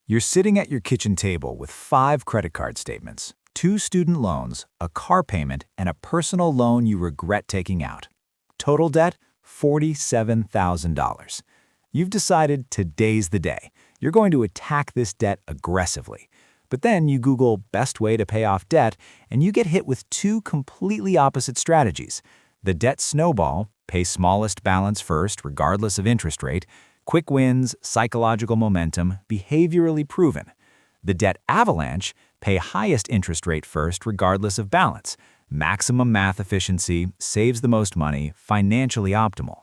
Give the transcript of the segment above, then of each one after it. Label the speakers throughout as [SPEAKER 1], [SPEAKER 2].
[SPEAKER 1] You're sitting at your kitchen table with 5 credit card statements, 2 student loans, a car payment, and a personal loan you regret taking out. Total debt, $47,000. You've decided today's the day. You're going to attack this debt aggressively. But then you Google best way to pay off debt, and you get hit with 2 completely opposite strategies. The debt snowball, pay smallest balance first regardless of interest rate, quick wins, psychological momentum, behaviorally proven. The debt avalanche, pay highest interest rate first regardless of balance, maximum math efficiency, saves the most money, financially optimal.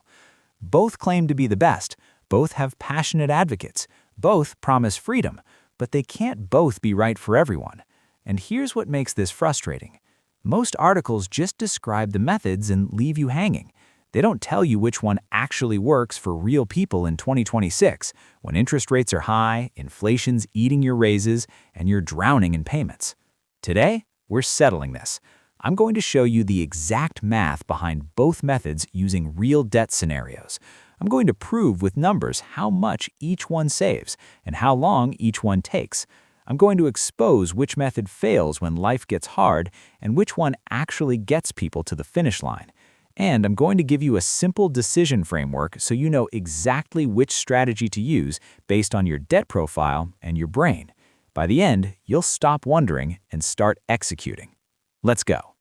[SPEAKER 1] Both claim to be the best, both have passionate advocates, both promise freedom, but they can't both be right for everyone. And here's what makes this frustrating. Most articles just describe the methods and leave you hanging. They don't tell you which one actually works for real people in 2026, when interest rates are high, inflation's eating your raises, and you're drowning in payments. Today, we're settling this. I'm going to show you the exact math behind both methods using real debt scenarios. I'm going to prove with numbers how much each one saves and how long each one takes. I'm going to expose which method fails when life gets hard and which one actually gets people to the finish line. And I'm going to give you a simple decision framework so you know exactly which strategy to use based on your debt profile and your brain. By the end, you'll stop wondering and start executing. Let's go.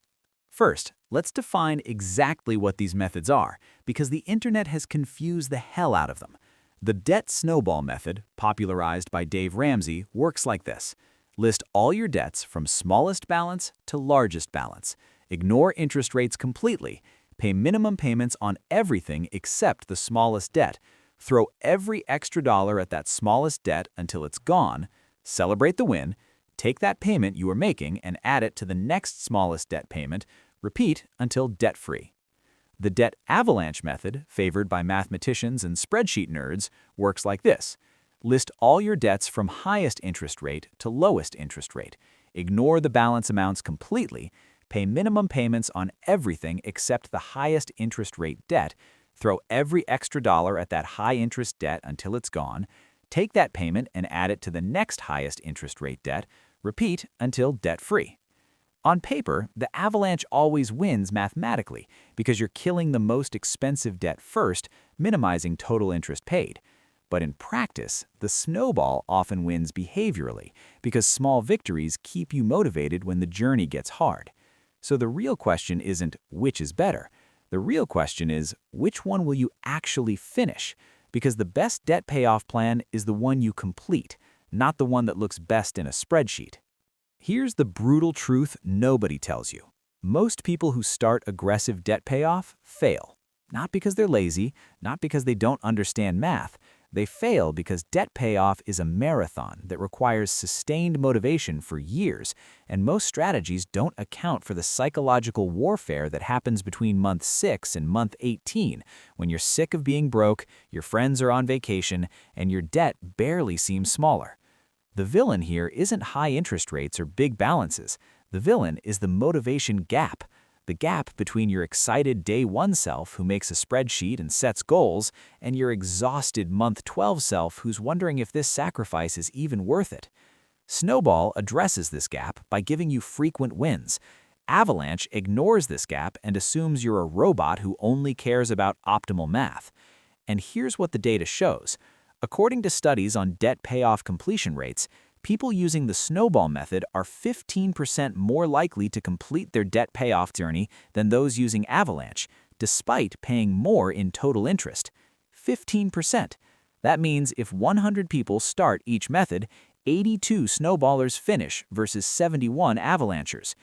[SPEAKER 1] First, let's define exactly what these methods are, because the internet has confused the hell out of them. The debt snowball method, popularized by Dave Ramsey, works like this. List all your debts from smallest balance to largest balance. Ignore interest rates completely. Pay minimum payments on everything except the smallest debt. Throw every extra dollar at that smallest debt until it's gone. Celebrate the win. Take that payment you are making and add it to the next smallest debt payment. Repeat until debt-free. The debt avalanche method, favored by mathematicians and spreadsheet nerds, works like this. List all your debts from highest interest rate to lowest interest rate. Ignore the balance amounts completely. Pay minimum payments on everything except the highest interest rate debt. Throw every extra dollar at that high interest debt until it's gone. Take that payment and add it to the next highest interest rate debt. Repeat until debt-free. On paper, the avalanche always wins mathematically because you're killing the most expensive debt first, minimizing total interest paid. But in practice, the snowball often wins behaviorally because small victories keep you motivated when the journey gets hard. So the real question isn't which is better. The real question is which one will you actually finish? Because the best debt payoff plan is the one you complete, not the one that looks best in a spreadsheet. Here's the brutal truth nobody tells you. Most people who start aggressive debt payoff fail. Not because they're lazy, not because they don't understand math. They fail because debt payoff is a marathon that requires sustained motivation for years, and most strategies don't account for the psychological warfare that happens between month 6 and month 18, when you're sick of being broke, your friends are on vacation, and your debt barely seems smaller. The villain here isn't high interest rates or big balances. The villain is the motivation gap. The gap between your excited day 1 self who makes a spreadsheet and sets goals and your exhausted month 12 self who's wondering if this sacrifice is even worth it. Snowball addresses this gap by giving you frequent wins. Avalanche ignores this gap and assumes you're a robot who only cares about optimal math. And here's what the data shows. According to studies on debt payoff completion rates, people using the snowball method are 15% more likely to complete their debt payoff journey than those using Avalanche, despite paying more in total interest. 15%. That means if 100 people start each method, 82 snowballers finish versus 71 avalanchers.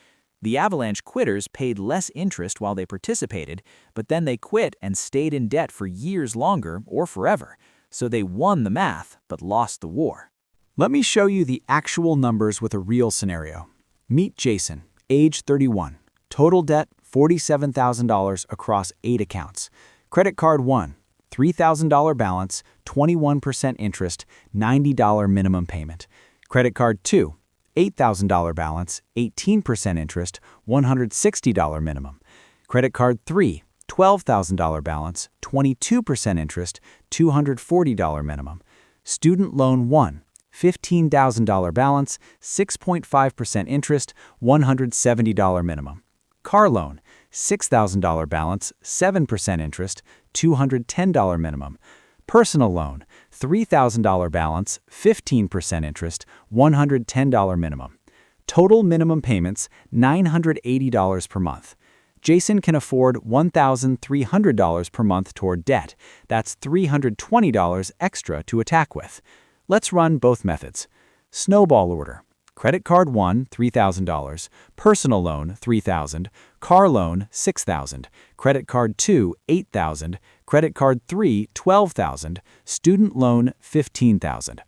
[SPEAKER 1] The avalanche quitters paid less interest while they participated, but then they quit and stayed in debt for years longer or forever. So they won the math but lost the war. Let me show you the actual numbers with a real scenario. Meet Jason, age 31. Total debt, $47,000 across 8 accounts. Credit card 1, $3,000 balance, 21% interest, $90 minimum payment. Credit card 2, $8,000 balance, 18% interest, $160 minimum. Credit card 3, $12,000 balance, 22% interest, $240 minimum. Student loan 1, $15,000 balance, 6.5% interest, $170 minimum. Car loan, $6,000 balance, 7% interest, $210 minimum. Personal loan, $3,000 balance, 15% interest, $110 minimum. Total minimum payments, $980 per month. Jason can afford $1,300 per month toward debt. That's $320 extra to attack with. Let's run both methods. Snowball order. Credit card 1, $3,000. Personal loan, $3,000. Car loan, $6,000. Credit card 2, $8,000. Credit card 3, $12,000. Student loan, $15,000.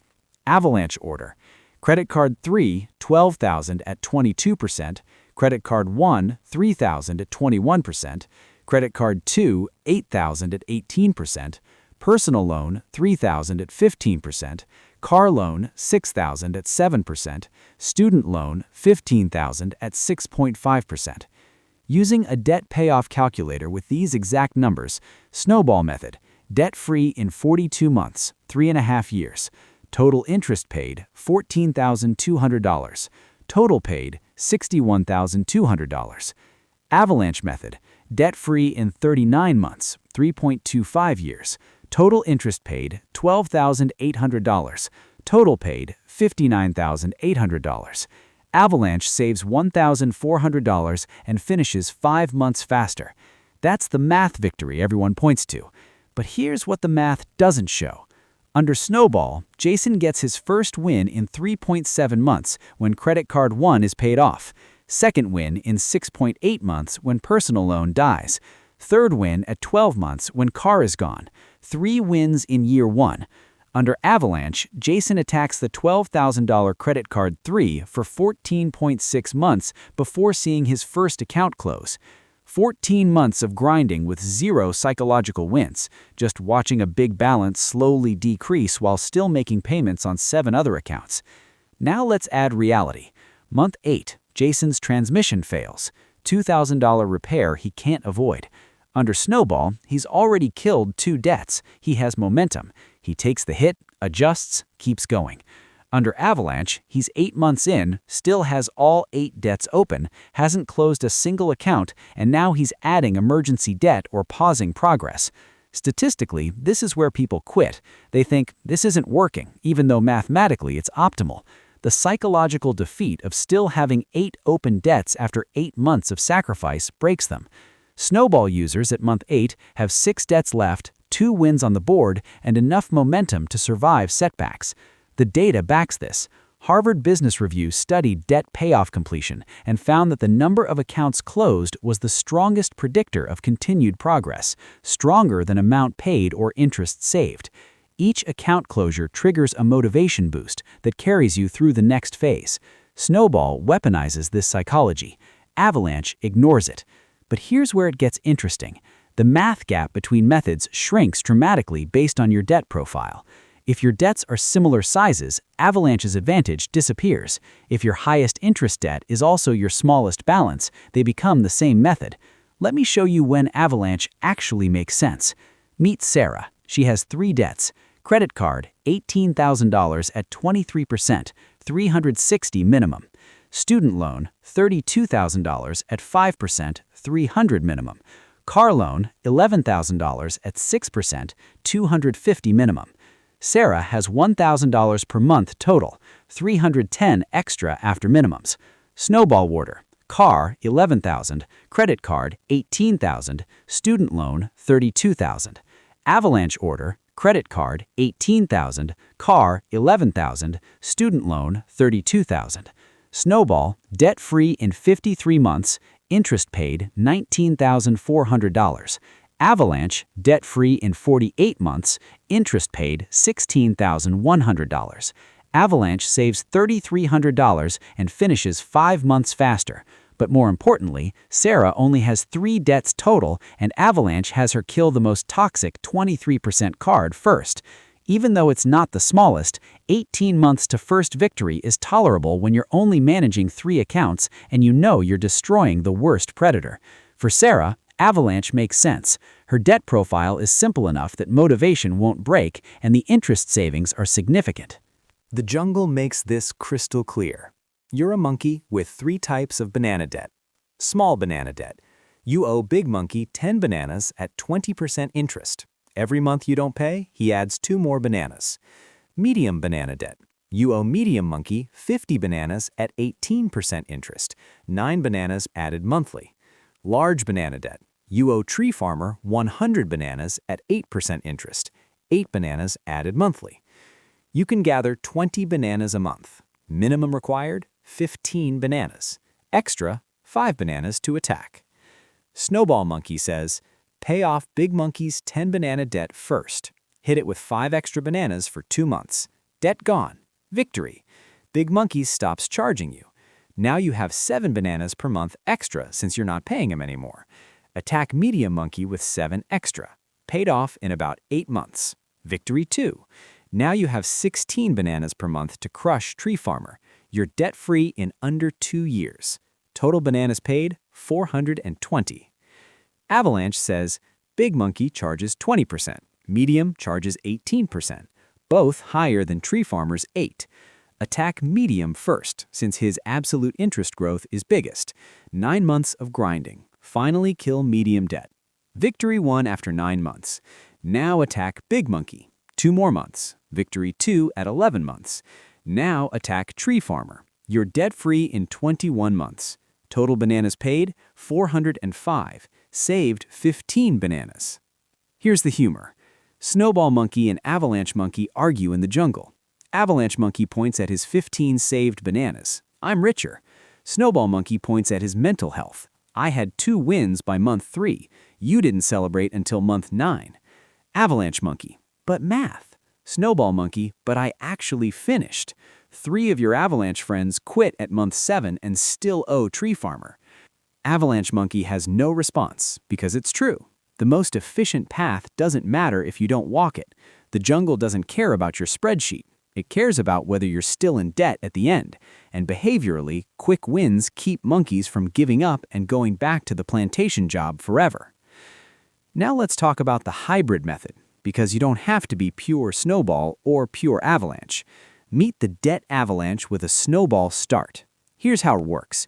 [SPEAKER 1] Avalanche order. Credit card 3, $12,000 at 22%. Credit card 1, $3,000 at 21%. Credit card 2, $8,000 at 18%. Personal loan, $3,000 at 15%. Car loan, $6,000 at 7%. Student loan, $15,000 at 6.5%. Using a debt payoff calculator with these exact numbers, Snowball method, debt-free in 42 months, 3.5 years. Total interest paid, $14,200. Total paid, $61,200. Avalanche method, debt-free in 39 months, 3.25 years. Total interest paid, $12,800. Total paid, $59,800. Avalanche saves $1,400 and finishes 5 months faster. That's the math victory everyone points to. But here's what the math doesn't show. Under Snowball, Jason gets his first win in 3.7 months when credit card 1 is paid off. Second win in 6.8 months when personal loan dies. Third win at 12 months when car is gone. 3 wins in year 1. Under Avalanche, Jason attacks the $12,000 credit card 3 for 14.6 months before seeing his first account close. 14 months of grinding with 0 psychological wins, just watching a big balance slowly decrease while still making payments on 7 other accounts. Now let's add reality. Month 8, Jason's transmission fails. $2,000 repair he can't avoid. Under Snowball, he's already killed 2 debts. He has momentum. He takes the hit, adjusts, keeps going. Under Avalanche, he's 8 months in, still has all 8 debts open, hasn't closed a single account, and now he's adding emergency debt or pausing progress. Statistically, this is where people quit. They think, this isn't working, even though mathematically it's optimal. The psychological defeat of still having 8 open debts after 8 months of sacrifice breaks them. Snowball users at month 8 have 6 debts left, 2 wins on the board, and enough momentum to survive setbacks. The data backs this. Harvard Business Review studied debt payoff completion and found that the number of accounts closed was the strongest predictor of continued progress, stronger than amount paid or interest saved. Each account closure triggers a motivation boost that carries you through the next phase. Snowball weaponizes this psychology. Avalanche ignores it. But here's where it gets interesting. The math gap between methods shrinks dramatically based on your debt profile. If your debts are similar sizes, Avalanche's advantage disappears. If your highest interest debt is also your smallest balance, they become the same method. Let me show you when Avalanche actually makes sense. Meet Sarah. She has 3 debts. Credit card, $18,000 at 23%, $360 minimum. Student loan, $32,000 at 5%, $300 minimum. Car loan, $11,000 at 6%, $250 minimum. Sarah has $1,000 per month total, $310 extra after minimums. Snowball order. Car, $11,000. Credit card, $18,000. Student loan, $32,000. Avalanche order. Credit card, $18,000. Car, $11,000. Student loan, $32,000. Snowball, debt-free in 53 months. Interest paid, $19,400. Avalanche, debt-free in 48 months, interest paid $16,100. Avalanche saves $3,300 and finishes 5 months faster. But more importantly, Sarah only has 3 debts total, and Avalanche has her kill the most toxic 23% card first. Even though it's not the smallest, 18 months to first victory is tolerable when you're only managing 3 accounts and you know you're destroying the worst predator. For Sarah, Avalanche makes sense. Her debt profile is simple enough that motivation won't break, and the interest savings are significant. The jungle makes this crystal clear. You're a monkey with 3 types of banana debt. Small banana debt. You owe Big Monkey 10 bananas at 20% interest. Every month you don't pay, he adds 2 more bananas. Medium banana debt. You owe Medium Monkey 50 bananas at 18% interest, 9 bananas added monthly. Large banana debt. You owe Tree Farmer 100 bananas at 8% interest, 8 bananas added monthly. You can gather 20 bananas a month. Minimum required, 15 bananas. Extra, 5 bananas to attack. Snowball Monkey says, pay off Big Monkey's 10 banana debt first. Hit it with 5 extra bananas for 2 months. Debt gone. Victory. Big Monkey stops charging you. Now you have 7 bananas per month extra since you're not paying him anymore. Attack Medium Monkey with 7 extra. Paid off in about 8 months. Victory 2. Now you have 16 bananas per month to crush Tree Farmer. You're debt-free in under 2 years. Total bananas paid, 420. Avalanche says, Big Monkey charges 20%. Medium charges 18. Both higher than Tree Farmer's 8. Attack Medium first, since his absolute interest growth is biggest. 9 months of grinding. Finally kill Medium debt. Victory 1 after 9 months. Now attack Big Monkey. 2 more months. Victory 2 at 11 months. Now attack Tree Farmer. You're debt-free in 21 months. Total bananas paid, 405. Saved 15 bananas. Here's the humor. Snowball Monkey and Avalanche Monkey argue in the jungle. Avalanche Monkey points at his 15 saved bananas. I'm richer. Snowball Monkey points at his mental health. I had 2 wins by month 3. You didn't celebrate until month 9. Avalanche Monkey. But math. Snowball Monkey. But I actually finished. 3 of your Avalanche friends quit at month 7 and still owe Tree Farmer. Avalanche Monkey has no response because it's true. The most efficient path doesn't matter if you don't walk it. The jungle doesn't care about your spreadsheet. It cares about whether you're still in debt at the end. And behaviorally, quick wins keep monkeys from giving up and going back to the plantation job forever. Now let's talk about the hybrid method, because you don't have to be pure Snowball or pure Avalanche. Meet the debt avalanche with a Snowball start. Here's how it works.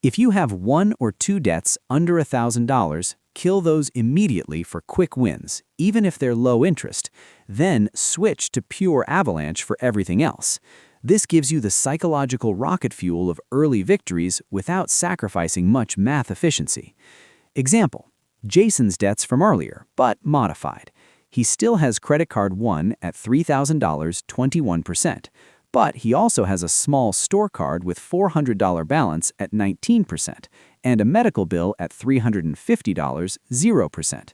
[SPEAKER 1] If you have 1 or 2 debts under $1,000, kill those immediately for quick wins, even if they're low interest. Then switch to pure Avalanche for everything else. This gives you the psychological rocket fuel of early victories without sacrificing much math efficiency. Example, Jason's debts from earlier, but modified. He still has credit card 1 at $3,000, 21%. But he also has a small store card with $400 balance at 19% and a medical bill at $350, 0%.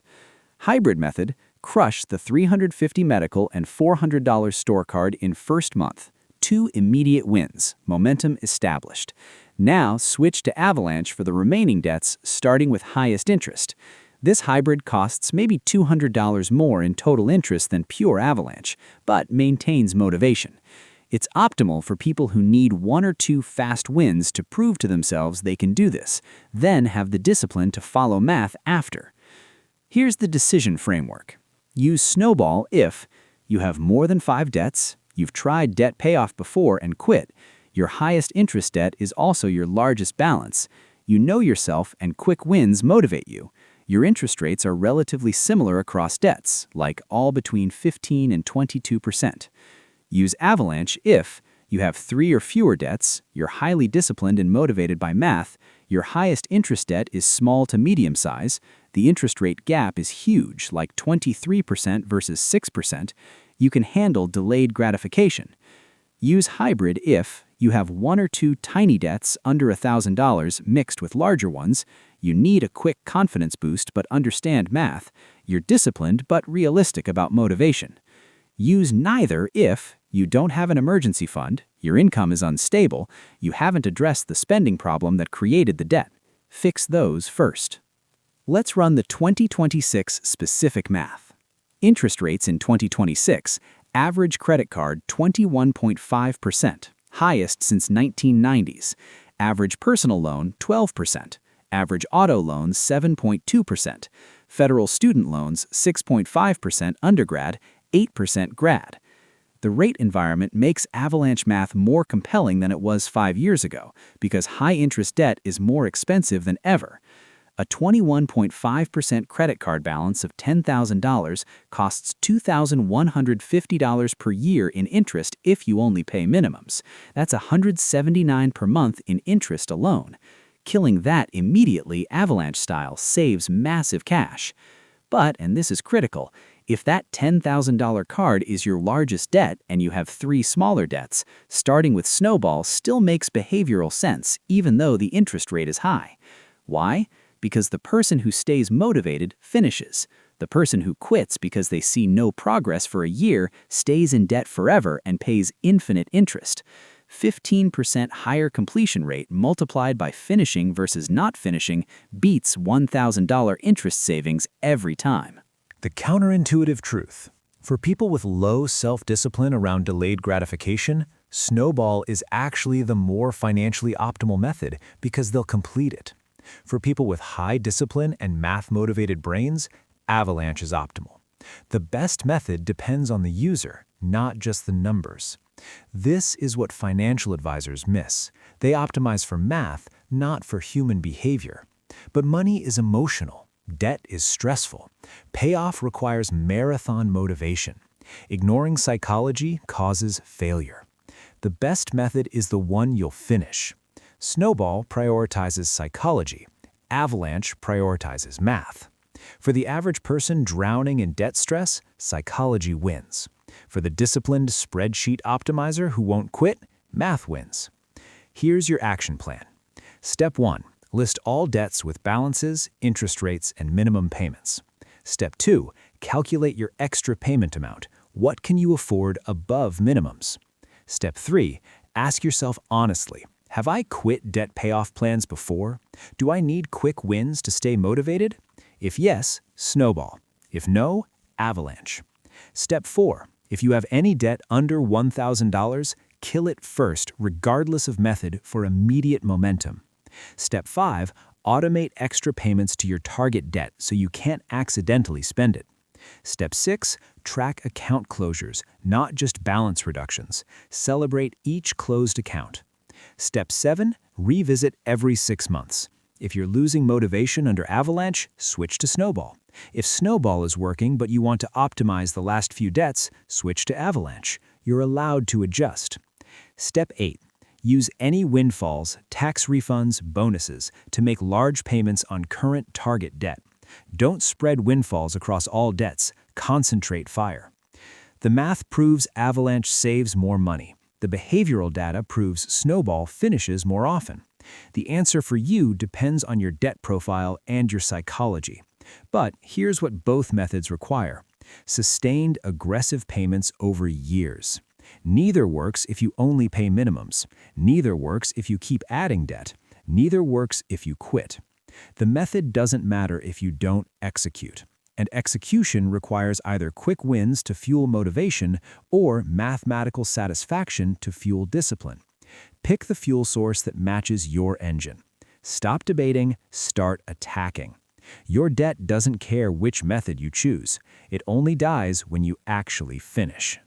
[SPEAKER 1] Hybrid method, crush the $350 medical and $400 store card in first month. 2 immediate wins, momentum established. Now switch to Avalanche for the remaining debts, starting with highest interest. This hybrid costs maybe $200 more in total interest than pure Avalanche, but maintains motivation. It's optimal for people who need 1 or 2 fast wins to prove to themselves they can do this, then have the discipline to follow math after. Here's the decision framework. Use Snowball if you have more than 5 debts, you've tried debt payoff before and quit, your highest interest debt is also your largest balance, you know yourself and quick wins motivate you, your interest rates are relatively similar across debts, like all between 15 and 22%. Use Avalanche if you have 3 or fewer debts, you're highly disciplined and motivated by math, your highest interest debt is small to medium size, the interest rate gap is huge, like 23% versus 6%, you can handle delayed gratification. Use hybrid if you have 1 or 2 tiny debts under $1,000 mixed with larger ones, you need a quick confidence boost but understand math, you're disciplined but realistic about motivation. Use neither if you don't have an emergency fund, your income is unstable, you haven't addressed the spending problem that created the debt. Fix those first. Let's run the 2026 specific math. Interest rates in 2026, average credit card 21.5%, highest since 1990s. Average personal loan 12%, average auto loans 7.2%, federal student loans 6.5% undergrad, 8% grad.
[SPEAKER 2] The rate environment makes Avalanche math more compelling than it was 5 years ago, because high-interest debt is more expensive than ever. A 21.5% credit card balance of $10,000 costs $2,150 per year in interest if you only pay minimums. That's $179 per month in interest alone. Killing that immediately, Avalanche style, saves massive cash. But, and this is critical, if that $10,000 card is your largest debt and you have 3 smaller debts, starting with Snowball still makes behavioral sense even though the interest rate is high. Why? Because the person who stays motivated finishes. The person who quits because they see no progress for a year stays in debt forever and pays infinite interest. 15% higher completion rate multiplied by finishing versus not finishing beats $1,000 interest savings every time.
[SPEAKER 1] The counterintuitive truth. For people with low self-discipline around delayed gratification, Snowball is actually the more financially optimal method because they'll complete it. For people with high discipline and math-motivated brains, Avalanche is optimal. The best method depends on the user, not just the numbers. This is what financial advisors miss. They optimize for math, not for human behavior. But money is emotional. Debt is stressful. Payoff requires marathon motivation. Ignoring psychology causes failure. The best method is the one you'll finish. Snowball prioritizes psychology. Avalanche prioritizes math. For the average person drowning in debt stress, psychology wins. For the disciplined spreadsheet optimizer who won't quit, math wins. Here's your action plan. Step 1. List all debts with balances, interest rates, and minimum payments. Step 2. Calculate your extra payment amount. What can you afford above minimums? Step 3. Ask yourself honestly, have I quit debt payoff plans before? Do I need quick wins to stay motivated? If yes, Snowball. If no, Avalanche. Step 4. If you have any debt under $1,000, kill it first, regardless of method, for immediate momentum. Step 5. Automate extra payments to your target debt so you can't accidentally spend it. Step 6. Track account closures, not just balance reductions. Celebrate each closed account. Step 7. Revisit every 6 months. If you're losing motivation under Avalanche, switch to Snowball. If Snowball is working but you want to optimize the last few debts, switch to Avalanche. You're allowed to adjust. Step 8. Use any windfalls, tax refunds, bonuses to make large payments on current target debt. Don't spread windfalls across all debts. Concentrate fire. The math proves Avalanche saves more money. The behavioral data proves Snowball finishes more often. The answer for you depends on your debt profile and your psychology. But here's what both methods require: sustained, aggressive payments over years. Neither works if you only pay minimums. Neither works if you keep adding debt. Neither works if you quit. The method doesn't matter if you don't execute. And execution requires either quick wins to fuel motivation or mathematical satisfaction to fuel discipline. Pick the fuel source that matches your engine. Stop debating, start attacking. Your debt doesn't care which method you choose. It only dies when you actually finish.